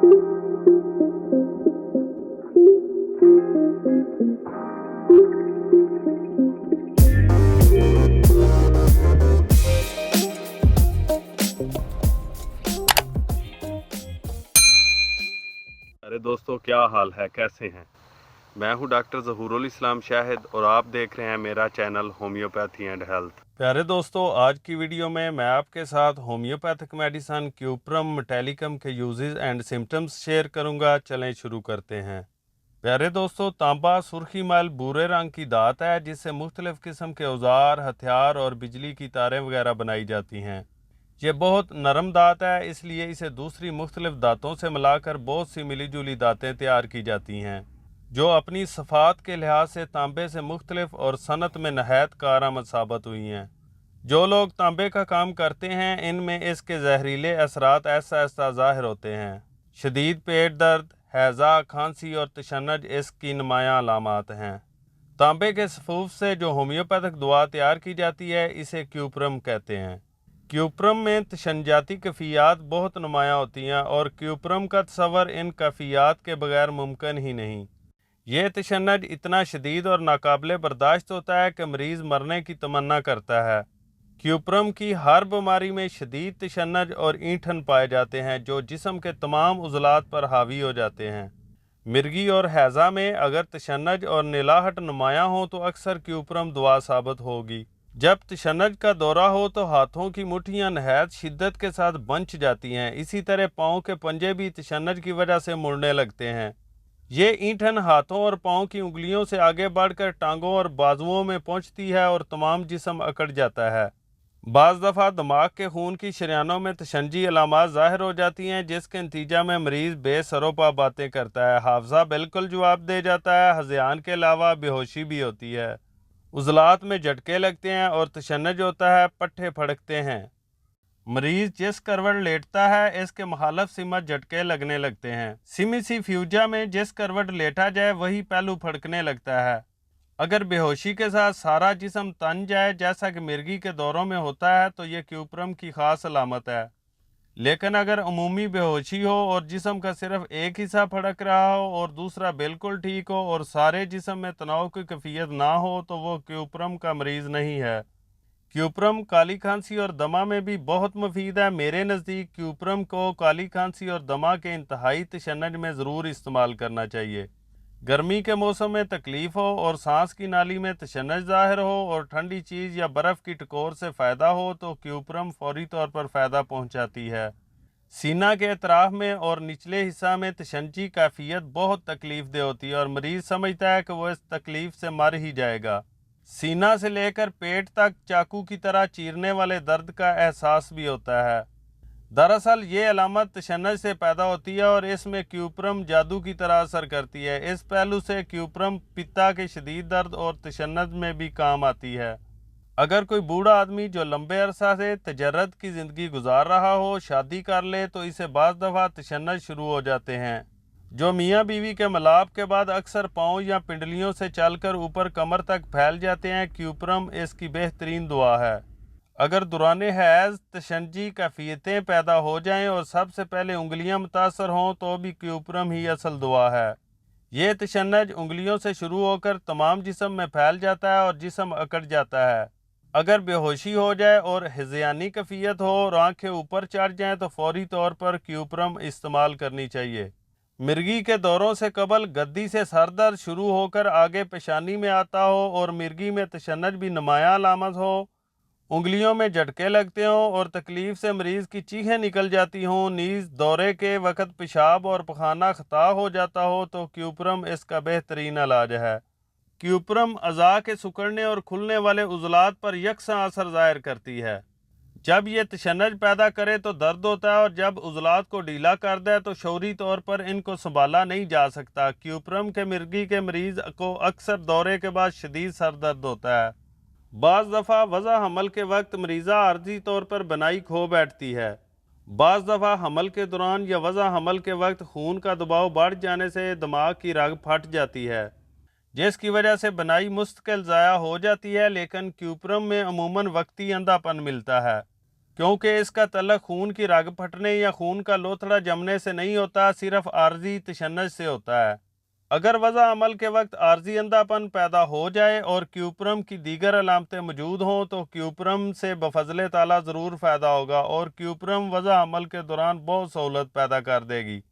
अरे दोस्तों, क्या हाल है, कैसे हैं। मैं हूं डॉक्टर ज़हूरुल इस्लाम शाहिद और आप देख रहे हैं मेरा चैनल होम्योपैथी एंड हेल्थ। प्यारे दोस्तों, आज की वीडियो में मैं आपके साथ होम्योपैथिक मेडिसन क्यूप्रम मेटालिकम के यूजेस एंड सिम्टम्स शेयर करूंगा। चलें शुरू करते हैं। प्यारे दोस्तों, तांबा सुर्खी मैल भूरे रंग की धात है जिससे मुख्तलिफ किस्म के औजार, हथियार और बिजली की तारें वगैरह बनाई जाती हैं। ये बहुत नरम दात है, इसलिए इसे दूसरी मुख्तलिफ दातों से मिलाकर बहुत सी मिली जुली दातें तैयार की जाती हैं जो अपनी सफ़ात के लिहाज से तांबे से मुख्तलिफ और सनत में नहायत कारआमद साबित हुई हैं। जो लोग तांबे का काम करते हैं इनमें इसके जहरीले असरात ऐसा ऐसा ज़ाहिर होते हैं। शदीद पेट दर्द, हैज़ा, खांसी और तशन्नुज इसकी नुमायाँ अलामात हैं। तांबे के सफूफ से जो होम्योपैथिक दवा तैयार की जाती है इसे क्यूप्रम कहते हैं। क्यूप्रम में तशन्नुजाती कैफियत बहुत नुमायाँ होती हैं और क्यूप्रम का तस्वर इन कैफियत के बगैर मुमकिन ही नहीं। ये तशन्नुज इतना शदीद और नाकाबिले बर्दाश्त होता है कि मरीज़ मरने की तमन्ना करता है। क्यूप्रम की हर बीमारी में शदीद तशन्नुज और ईंठन पाए जाते हैं जो जिस्म के तमाम उज़लात पर हावी हो जाते हैं। मिर्गी और हैज़ा में अगर तशन्नुज और नीलाहट नुमायाँ हो तो अक्सर क्यूप्रम दवा साबित होगी। जब तशन्नुज का दौरा हो तो हाथों की मुट्ठियाँ नहायत शिद्दत के साथ बंच जाती हैं। इसी तरह पाँव के पंजे भी तशन्नुज की वजह से मुड़ने लगते हैं। ये ईंठन हाथों और पाँव की उंगलियों से आगे बढ़कर टांगों और बाजुओं में पहुंचती है और तमाम जिस्म अकड़ जाता है। बाज़ दफ़ा दिमाग के खून की शरियानों में तशन्नुजी अलामात ज़ाहिर हो जाती हैं जिसके नतीजा में मरीज़ बेसरोपा बातें करता है, हाफ़ज़ा बिल्कुल जवाब दे जाता है, हज़यान के अलावा बेहोशी भी होती है, उज़लात में झटके लगते हैं और तशन्नुज होता है, पट्ठे फड़कते हैं। मरीज जिस करवट लेटता है इसके मुखालिफ सिमत झटके लगने लगते हैं। सिमिसिफ्यूजा में जिस करवट लेटा जाए वही पहलू फड़कने लगता है। अगर बेहोशी के साथ सारा जिस्म तन जाए जैसा कि मिर्गी के दौरों में होता है तो यह क्यूप्रम की खास अलामत है। लेकिन अगर अमूमी बेहोशी हो और जिस्म का सिर्फ एक हिस्सा फड़क रहा हो और दूसरा बिल्कुल ठीक हो और सारे जिस्म में तनाव की कैफियत ना हो तो वो क्यूप्रम का मरीज़ नहीं है। क्यूप्रम काली खांसी और दमा में भी बहुत मुफीद है। मेरे नज़दीक क्यूप्रम को काली खांसी और दमा के इंतहाई तशन्नुज में ज़रूर इस्तेमाल करना चाहिए। गर्मी के मौसम में तकलीफ़ हो और सांस की नाली में तशन्नुज ज़ाहिर हो और ठंडी चीज़ या बर्फ़ की टकोर से फ़ायदा हो तो क्यूप्रम फौरी तौर पर फ़ायदा पहुंचाती है। सीना के अतराफ़ में और निचले हिस्सा में तशन्नुजी कैफियत बहुत तकलीफ़ दे होती है और मरीज़ समझता है कि वह इस तकलीफ़ से मर ही जाएगा। सीना से लेकर पेट तक चाकू की तरह चीरने वाले दर्द का एहसास भी होता है। दरअसल ये अलामत तशन्नुज से पैदा होती है और इसमें क्यूप्रम जादू की तरह असर करती है। इस पहलू से क्यूप्रम पित्ता के शदीद दर्द और तशन्नुज में भी काम आती है। अगर कोई बूढ़ा आदमी जो लंबे अरसा से तजर्रद की ज़िंदगी गुजार रहा हो शादी कर ले तो इसे बाज़ दफ़ा तशन्नुज शुरू हो जाते हैं जो मियाँ बीवी के मिलाप के बाद अक्सर पाँव या पिंडलियों से चलकर ऊपर कमर तक फैल जाते हैं। क्यूप्रम इसकी बेहतरीन दुआ है। अगर दौराने हैज़ तशन्नुजी कैफियतें पैदा हो जाएं और सबसे पहले उंगलियां मुतासर हों तो भी क्यूप्रम ही असल दुआ है। ये तशन्नुज उंगलियों से शुरू होकर तमाम जिस्म में फैल जाता है और जिस्म अकड़ जाता है। अगर बेहोशी हो जाए और हिज़यानी कैफियत हो और आंखें ऊपर चढ़ जाएं तो फौरी तौर पर क्यूप्रम इस्तेमाल करनी चाहिए। मिर्गी के दौरों से कबल गद्दी से सर दर्द शुरू होकर आगे पेशानी में आता हो और मिर्गी में तशन्नुज भी नुमायाँ अलामत हो, उंगलियों में झटके लगते हों और तकलीफ से मरीज़ की चीखें निकल जाती हों, नीज़ दौरे के वक्त पेशाब और पखाना खता हो जाता हो तो क्यूप्रम इसका बेहतरीन इलाज है। क्यूप्रम अज़ा के सिकुड़ने और खुलने वाले उज़लात पर यकसा असर ज़ाहिर करती है। जब ये तशन्नुज पैदा करे तो दर्द होता है और जब उज़लात को ढीला कर दे तो शौरी तौर पर इनको संभाला नहीं जा सकता। क्यूप्रम के मिर्गी के मरीज़ को अक्सर दौरे के बाद शदीद सर दर्द होता है। बाज़ दफ़ा वज़ा हमल के वक्त मरीज़ा आर्जी तौर पर बनाई खो बैठती है। बाज़ दफ़ा हमल के दौरान या वज़ा हमल के वक्त खून का दबाव बढ़ जाने से दिमाग की रग फट जाती है जिसकी वजह से बनाई मुस्तकिल ज़ाया हो जाती है। लेकिन क्यूप्रम में अमूमन वक्ती अंधापन मिलता है। क्योंकि इसका तल्लुक खून की रग फटने या खून का लोथड़ा जमने से नहीं होता, सिर्फ आर्जी तशन्नुज से होता है। अगर वज़ा अमल के वक्त आर्जी अंधापन पैदा हो जाए और क्यूप्रम की दीगर अलामतें मौजूद हों तो क्यूप्रम से बफज़ल ताला ज़रूर फ़ायदा होगा और क्यूप्रम वज़ा अमल के दौरान बहुत सहूलत पैदा कर देगी।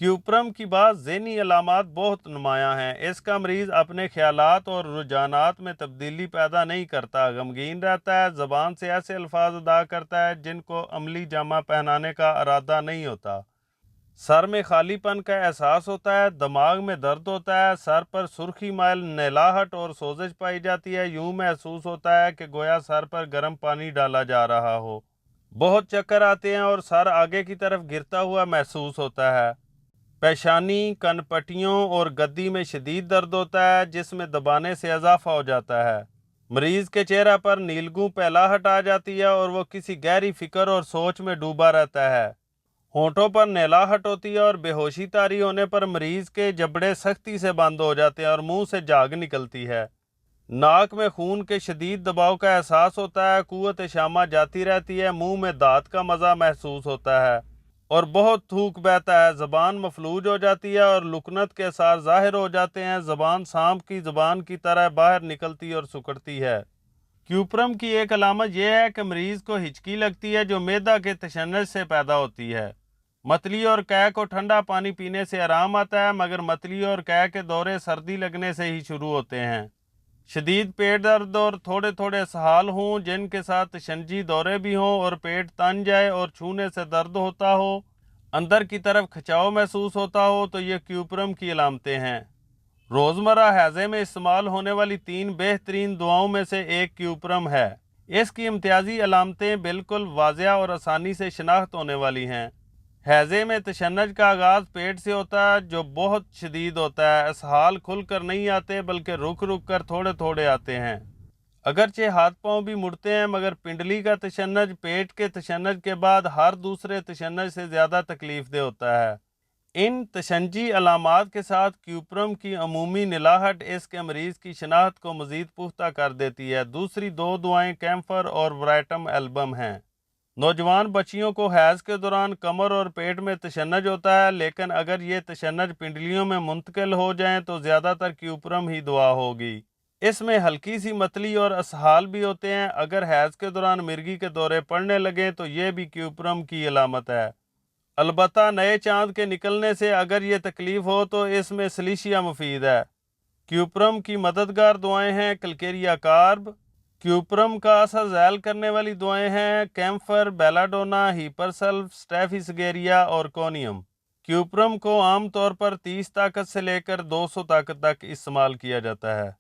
क्यूप्रम की बात ज़हनी अलामात बहुत नुमायाँ हैं। इसका मरीज़ अपने ख्यालात और रुझानात में तब्दीली पैदा नहीं करता, गमगीन रहता है, ज़बान से ऐसे अल्फाज अदा करता है जिनको अमली जामा पहनाने का इरादा नहीं होता, सर में खालीपन का एहसास होता है, दिमाग में दर्द होता है, सर पर सुर्खी माइल नहलाहट और सोजिश पाई जाती है। यूं महसूस होता है कि गोया सर पर गर्म पानी डाला जा रहा हो। बहुत चक्कर आते हैं और सर आगे की तरफ गिरता हुआ महसूस होता है। पेशानी, कनपटियों और गद्दी में शदीद दर्द होता है जिसमें दबाने से इजाफा हो जाता है। मरीज़ के चेहरे पर नीलगू पहलाहट आ जाती है और वो किसी गहरी फिक्र और सोच में डूबा रहता है। होंठों पर नहलाहट होती है और बेहोशी तारी होने पर मरीज़ के जबड़े सख्ती से बंद हो जाते हैं और मुंह से झाग निकलती है। नाक में खून के शदीद दबाव का एहसास होता है, कुव्वत शामा जाती रहती है, मुंह में दांत का मज़ा महसूस होता है और बहुत थूक बहता है। ज़बान मफलूज हो जाती है और लुकनत के आसार ज़ाहिर हो जाते हैं। ज़बान सांप की ज़बान की तरह बाहर निकलती और सुकड़ती है। क्यूप्रम की एक अलामत यह है कि मरीज़ को हिचकी लगती है जो मैदा के तशन्नुज से पैदा होती है। मतली और कै को ठंडा पानी पीने से आराम आता है, मगर मतली और कै के दौरे सर्दी लगने से ही शुरू होते हैं। शदीद पेट दर्द और थोड़े थोड़े इसहाल हों जिनके साथ तशन्जी दौरे भी हों और पेट तन जाए और छूने से दर्द होता हो, अंदर की तरफ खिंचाव महसूस होता हो तो ये क्यूप्रम की अलामतें हैं। रोज़मर्रा हैज़े में इस्तेमाल होने वाली 3 बेहतरीन दुआओं में से एक क्यूप्रम है। इसकी इम्तियाजी अलामतें बिल्कुल वाज़िया और आसानी से शनाख्त होने वाली हैं। हैज़े में तशन्नुज का आगाज़ पेट से होता है जो बहुत शदीद होता है। इसहाल खुल कर नहीं आते बल्कि रुक रुक कर थोड़े थोड़े आते हैं। अगरचे हाथ पांव भी मुड़ते हैं, मगर पिंडली का तशन्नुज पेट के तशन्नुज के बाद हर दूसरे तशन्नुज से ज़्यादा तकलीफ दे होता है। इन तशन्जी अलामात के साथ क्यूप्रम की अमूमी निलाहट इसके मरीज़ की शनाख्त को मज़ीद पुख्ता कर देती है। दूसरी 2 दुआएं कैम्फर और वराइटम एल्बम हैं। नौजवान बच्चियों को हैज़ के दौरान कमर और पेट में तशन्नुज होता है, लेकिन अगर ये तशन्नुज पिंडलियों में मुंतकिल हो जाएं तो ज़्यादातर क्यूप्रम ही दुआ होगी। इसमें हल्की सी मतली और असहाल भी होते हैं। अगर हैज़ के दौरान मिर्गी के दौरे पड़ने लगें तो ये भी क्यूप्रम की अलामत है। अलबत्ता नए चांद के निकलने से अगर ये तकलीफ़ हो तो इसमें सलीशिया मुफीद है। क्यूप्रम की मददगार दुआएं हैं कलकेरिया कार्ब। क्यूप्रम का असर ज़ैल करने वाली दुआएं हैं कैम्फर, बेलाडोना, हीपरसल्फ, स्टेफिसगेरिया और कोनियम। क्यूप्रम को आम तौर पर 30 ताकत से लेकर 200 ताकत तक इस्तेमाल किया जाता है।